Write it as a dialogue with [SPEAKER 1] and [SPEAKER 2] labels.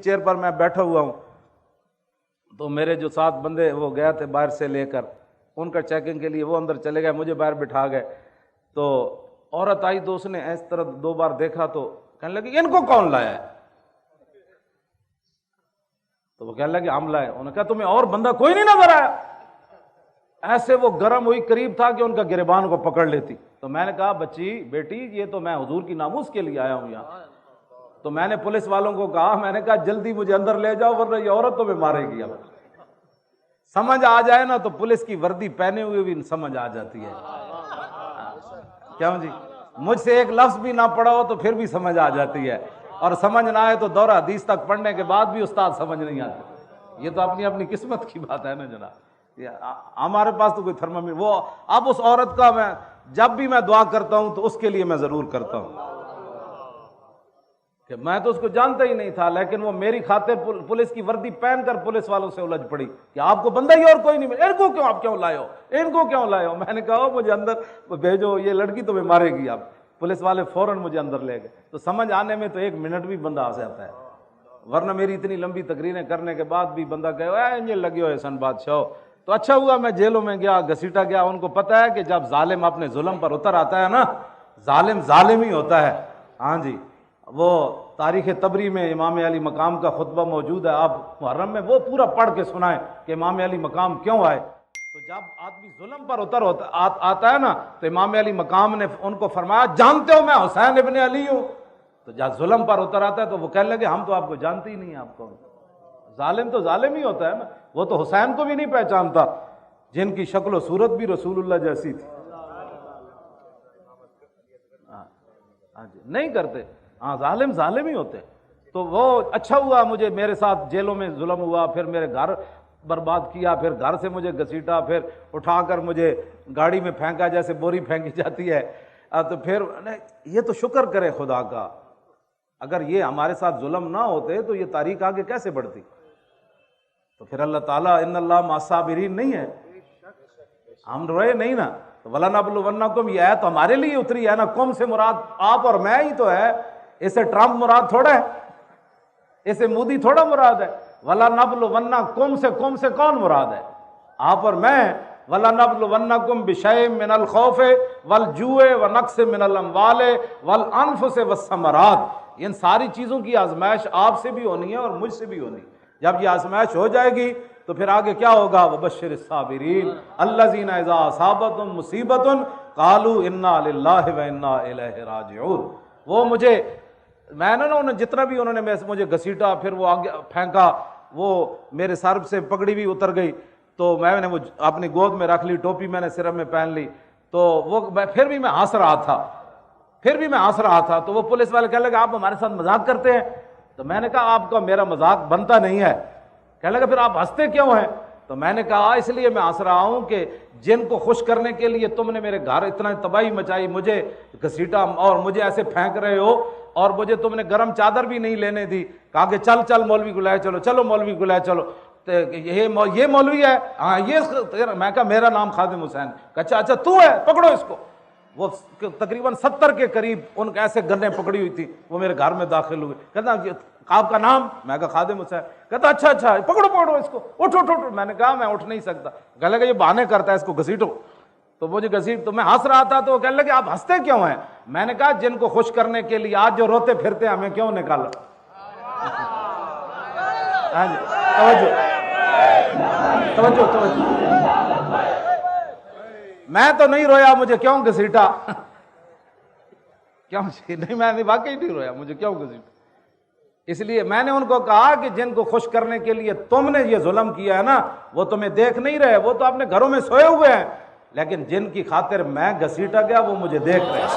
[SPEAKER 1] Chair پر میں بیٹھا ہوا ہوں تو میرے جو 7 بندے وہ گئے تھے باہر سے لے کر ان کا چیکنگ کے لیے، وہ اندر چلے گئے، مجھے باہر بٹھا گئے. تو عورت آئی تو اس نے اس طرح 2 بار دیکھا تو کہنے لگی ان کو کون لایا ہے؟ تو وہ کہنے لگے ہم لائے. انہوں نے کہا تمہیں اور بندہ کوئی نہیں نظر آیا؟ ایسے وہ گرم ہوئی، قریب تھا کہ ان کا گریبان کو پکڑ لیتی. تو میں نے کہا بچی بیٹی یہ تو میں حضور کی ناموس کے لیے آیا ہوں یہاں. تو میں نے پولیس والوں کو کہا، میں نے کہا جلدی مجھے اندر لے جاؤ ورنہ یہ عورت تو میں مارے گی. اب سمجھ آ جائے نا تو پولیس کی وردی پہنے ہوئے بھی سمجھ آ جاتی ہے. کیوں جی؟ مجھ سے ایک لفظ بھی نہ پڑھا ہو تو پھر بھی سمجھ آ جاتی ہے، اور سمجھ نہ آئے تو دورہ حدیث تک پڑھنے کے بعد بھی استاد سمجھ نہیں آتے. یہ تو اپنی اپنی قسمت کی بات ہے نا جناب. ہمارے پاس تو کوئی تھرمامیٹر وہ اب اس عورت کا میں جب بھی میں دعا کرتا ہوں تو اس کے لیے میں ضرور کرتا ہوں کہ میں تو اس کو جانتا ہی نہیں تھا، لیکن وہ میری خاطر پولیس کی وردی پہن کر پولیس والوں سے الجھ پڑی کہ آپ کو بندہ ہی اور کوئی نہیں ملا، ان کو کیوں آپ کیوں لائے ہو، ان کو کیوں لائے ہو؟ میں نے کہا مجھے اندر بھیجو، یہ لڑکی تو میں مارے گی. آپ پولیس والے فوراً مجھے اندر لے گئے. تو سمجھ آنے میں تو 1 منٹ بھی بندہ آ جاتا ہے، ورنہ میری اتنی لمبی تقریریں کرنے کے بعد بھی بندہ کہے انجے لگے ہوئے سن بادشاہ. تو اچھا ہوا میں جیلوں میں گیا، گھسیٹا گیا. ان کو پتہ ہے کہ جب ظالم اپنے ظلم پر اتر آتا ہے نا، ظالم ظالم ہی ہوتا ہے. ہاں جی، وہ تاریخ طبری میں امام علی مقام کا خطبہ موجود ہے، آپ محرم میں وہ پورا پڑھ کے سنائیں کہ امام علی مقام کیوں آئے. تو جب آدمی ظلم پر اتر آتا ہے نا تو امام علی مقام نے ان کو فرمایا جانتے ہو میں حسین ابن علی ہوں. تو جب ظلم پر اتر آتا ہے تو وہ کہنے لگے ہم تو آپ کو جانتے ہی نہیں. آپ کو ظالم تو ظالم ہی ہوتا ہے نا. وہ تو حسین کو بھی نہیں پہچانتا جن کی شکل و صورت بھی رسول اللہ جیسی تھی. ہاں جی، نہیں کرتے. ہاں ظالم ظالم ہی ہوتے. تو وہ اچھا ہوا مجھے میرے ساتھ جیلوں میں ظلم ہوا، پھر میرے گھر برباد کیا، پھر گھر سے مجھے گھسیٹا، پھر اٹھا کر مجھے گاڑی میں پھینکا جیسے بوری پھینکی جاتی ہے. تو پھر یہ تو شکر کرے خدا کا، اگر یہ ہمارے ساتھ ظلم نہ ہوتے تو یہ تاریخ آگے کیسے بڑھتی. تو پھر اللہ تعالیٰ ان اللہ مع الصابرین نہیں ہے، ہم روئے نہیں نا. تو وَلَنَبْلُوَنَّكُمْ یہ آیت تو ہمارے لیے اتری ہے نا. قوم سے مراد آپ اور میں ہی تو ہے، اسے ٹرمپ مراد تھوڑا ہے، اسے مودی تھوڑا مراد ہے. وَلَنَبْلُوَنَّكُمْ سے قوم سے کون مراد ہے؟ آپ اور میں. وَلَنَبْلُوَنَّكُمْ بِشَيْءٍ مِّنَ الْخَوْفِ وَالْجُوعِ وَنَقْصٍ مِّنَ الْأَمْوَالِ وَالْأَنفُسِ وَالثَّمَرَاتِ. ان ساری چیزوں کی آزمائش آپ سے بھی ہونی ہے اور مجھ سے بھی ہونی. جب یہ آزمائش ہو جائے گی تو پھر آگے کیا ہوگا؟ وَبَشِّرِ الصَّابِرِينَ الَّذِينَ إِذَا أَصَابَتْهُمْ مُصِيبَةٌ قَالُوا إِنَّا لِلَّهِ وَإِنَّا إِلَيْهِ رَاجِعُونَ. وہ مجھے میں نے انہوں نے جتنا بھی انہوں نے مجھے گھسیٹا، پھر وہ آگے پھینکا، وہ میرے سر سے پگڑی بھی اتر گئی تو میں نے وہ اپنی گود میں رکھ لی، ٹوپی میں نے سر میں پہن لی. تو وہ پھر بھی میں ہنس رہا تھا. تو وہ پولیس والے کہنے لگے آپ ہمارے ساتھ مذاق کرتے ہیں. تو میں نے کہا آپ کا میرا مذاق بنتا نہیں ہے. کہنے لگا پھر آپ ہنستے کیوں ہیں؟ تو میں نے کہا اس لیے میں ہنس رہا ہوں کہ جن کو خوش کرنے کے لیے تم نے میرے گھر اتنا تباہی مچائی، مجھے گھسیٹا اور مجھے ایسے پھینک رہے ہو، اور مجھے تم نے گرم چادر بھی نہیں لینے دی. کہا کہ چل مولوی کو لائے چلو، چلو مولوی کو لائے چلو. یہ مولوی ہے؟ ہاں یہ. میں کہا میرا نام خادم حسین. اچھا تو ہے، پکڑو اس کو. وہ تقریباً 70 کے قریب ان کے ایسے گنیں پکڑی ہوئی تھی، وہ میرے گھر میں داخل ہوئے. کہتا آپ کا نام؟ میں کہا خادم حسین. کہتا اچھا پکڑو اس کو، اٹھو. میں نے کہا میں اٹھ نہیں سکتا. کہنے لگا یہ بہانے کرتا ہے، اس کو گھسیٹو. تو مجھے تو میں ہنس رہا تھا. تو وہ کہنے لگے آپ ہنستے کیوں ہیں؟ میں نے کہا جن کو خوش کرنے کے لیے آج جو روتے پھرتے ہمیں کیوں نکالا. توجہ. میں تو نہیں رویا، مجھے کیوں گھسیٹا؟ کیوں نہیں، میں واقعی نہیں رویا، مجھے کیوں گھسیٹا؟ اس لیے میں نے ان کو کہا کہ جن کو خوش کرنے کے لیے تم نے یہ ظلم کیا ہے نا، وہ تمہیں دیکھ نہیں رہے، وہ تو اپنے گھروں میں سوئے ہوئے ہیں، لیکن جن کی خاطر میں گھسیٹا گیا وہ مجھے دیکھ رہے ہیں.